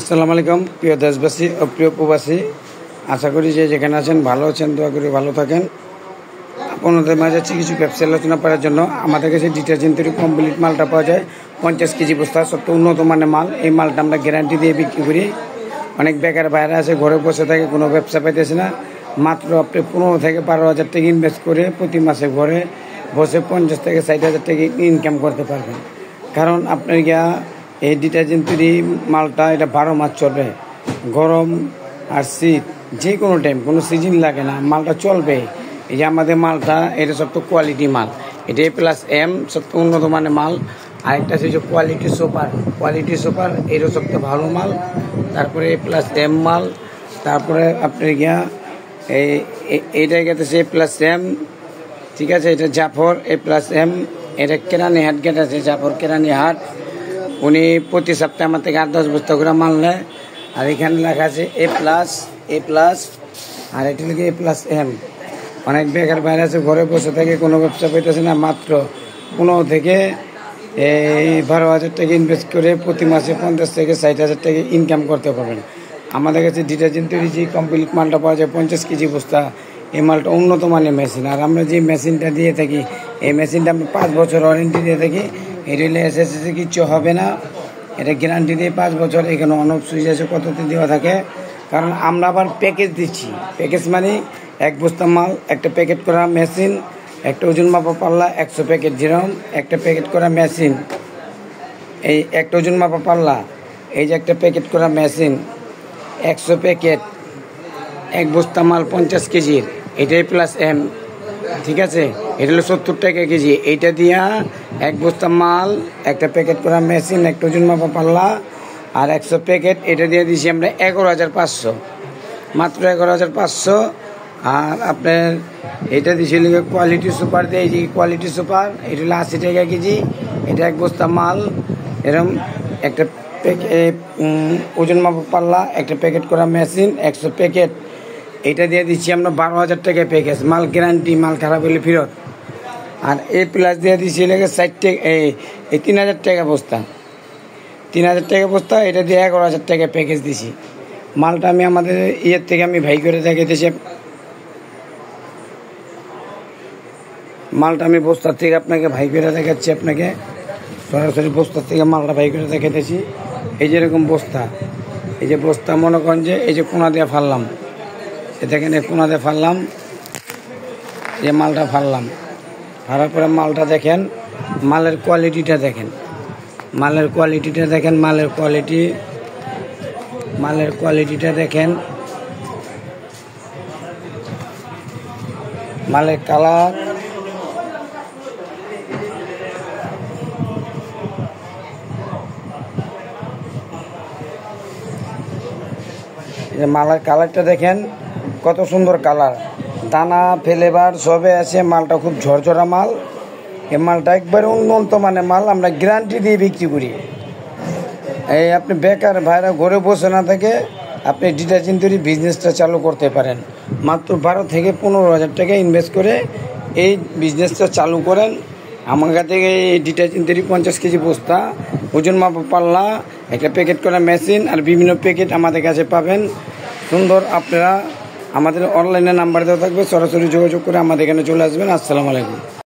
আসসালামু আলাইকুম প্রিয় দেশবাসী ও প্রিয় প্রবাসী, আশা করি যে যেখানে আছেন ভালো আছেন। দোয়া করি ভালো থাকেন। আপনাদের মাঝে কিছু ব্যবসা আলোচনা করার জন্য আমাদের কাছে ডিটারজেন্ট তৈরি কমপ্লিট মালটা পাওয়া যায়। 50 কেজি বস্তা, সবচেয়ে উন্নত মানের মাল। এই মালটা আমরা গ্যারান্টি দিয়ে বিক্রি করি। অনেক বেকার বাইরে আছে, ঘরে বসে থাকে, কোনো ব্যবসা পাইতেছে না। মাত্র আপনি 15 থেকে 12 হাজার টাকা ইনভেস্ট করে প্রতি মাসে ঘরে বসে 50 থেকে 60 হাজার টাকা ইনকাম করতে পারবেন। কারণ আপনার এই ডিটারজেন্ট তৈরি মালটা এটা 12 মাস চলবে। গরম আর শীত যে কোনো টাইম, কোনো সিজন লাগে না, মালটা চলবে। এই যে আমাদের মালটা, এটা সবচেয়ে কোয়ালিটি মাল। এটা A+M সবচেয়ে উন্নত মানের মাল। আরেকটা আছে যে কোয়ালিটি সুপার, এটা সবচেয়ে ভালো মাল। তারপরে A+M মাল। তারপরে আপনার এইটা গেছে A+M, ঠিক আছে। এটা জাফর A+M। এটা কেরানি হাট গেট আছে, জাফর কেরানি হাট। উনি প্রতি সপ্তাহে আমার থেকে 8-10 বস্তা করে মাল নেয়। আর এখানে লেখা আছে A+, আর এটা লিখে A+M। অনেক বেকার বাইরে আছে, ঘরে বসে থেকে কোনো ব্যবসা পেতেছে না। মাত্র 15 থেকে 12 হাজার টাকা ইনভেস্ট করে প্রতি মাসে 50 থেকে 60 হাজার টাকা ইনকাম করতে পারবেন। আমাদের কাছে ডিটারজেন্ট তৈরি যে কমপ্লিট মালটা পাওয়া যায় 50 কেজি বস্তা। এই মালটা উন্নত মানের মেশিন। আর আমরা যে মেশিনটা দিয়ে থাকি, এই মেশিনটা আমরা 5 বছর ওয়ারেন্টি দিয়ে থাকি। এটা এসএসসি কিচ্ছু হবে না, এটা গ্যারান্টি দিয়ে 5 বছর। এখানে অনেক সুইচ আছে, কততে দেওয়া থাকে। কারণ আমরা আবার প্যাকেজ দিচ্ছি। প্যাকেজ মানে 1 বস্তা মাল, একটা প্যাকেট করা মেশিন, একটা ওজন মাপা পাল্লা, 100 প্যাকেট যেরকম একটা প্যাকেট করা মেশিন। এই একটা ওজন মাপা পাল্লা, এই যে একটা প্যাকেট করা মেশিন, 100 প্যাকেট, 1 বস্তা মাল 50 কেজির, এটাই A+M, ঠিক আছে। এটা হলো 70 টাকা কেজি। এইটা দিয়া 1 বস্তা মাল, একটা প্যাকেট করা মেশিন, একটা ওজন মাপা পাল্লা আর 100 প্যাকেট, এটা দিয়ে দিয়েছি আমরা 11,500, মাত্র 11,500। আর আপনার এটা দিয়েছিল কোয়ালিটি সুপার দিয়ে, এই যে কোয়ালিটি সুপার, এটা হলো 80 টাকা কেজি। এটা 1 বস্তা মাল, এরকম একটা ওজন মাপা পাল্লা, একটা প্যাকেট করা মেশিন, 100 প্যাকেট, এটা দিয়ে দিচ্ছি আমরা 12,000 টাকা প্যাকেজ। মাল গ্যারান্টি, মাল খারাপ হলে ফেরত। আর A+ দিয়ে দিচ্ছি 60 টাকা, এই 3,000 টাকা বস্তা, 3,000 টাকা বস্তা। এটা দিয়ে 11,000 টাকা প্যাকেজ দিছি। মালটা আমি আমাদের থেকে আমি ভাই করে দেখাইতেছি। মালটা আমি বস্তার থেকে আপনাকে ভাই করে দেখাচ্ছি, আপনাকে সরাসরি বস্তার থেকে মালটা ভাই করে দেখাইতেছি। এই যে এরকম বস্তা, এই যে বস্তা মনে করেন যে এই যে কোনা দিয়ে ফাললাম, দেখেন এই কোনা দিয়ে ফাললাম, এই মালটা ফাললাম। ফালার পরে মালটা দেখেন, মালের কোয়ালিটিটা দেখেন, মালের কোয়ালিটিটা দেখেন, মালের কোয়ালিটিটা দেখেন, মালের কালার, মালের কালারটা দেখেন, কত সুন্দর কালার, দানা ফ্লেভার সবে আছে। মালটা খুব ঝরঝরা মাল। এই মালটা একবারে উন্নত মানের মাল, আমরা গ্যারান্টি দিয়ে বিক্রি করি। এই আপনি বেকার ভাইরা ঘরে বসে না থেকে আপনি ডিটারজেন্ট তৈরি বিজনেসটা চালু করতে পারেন। মাত্র 12 থেকে 15 হাজার টাকা ইনভেস্ট করে এই বিজনেসটা চালু করেন। আমার কাছ থেকে এই ডিটারজেন্ট তৈরি 50 কেজি বস্তা, ওজন মাপা পাল্লা, একটা প্যাকেট করা মেশিন আর বিভিন্ন প্যাকেট আমাদের কাছে পাবেন। সুন্দর। আপনারা আমাদের অনলাইনে নাম্বার দেওয়া থাকবে, সরাসরি যোগাযোগ করে আমাদের এখানে চলে আসবেন। আসসালামু আলাইকুম।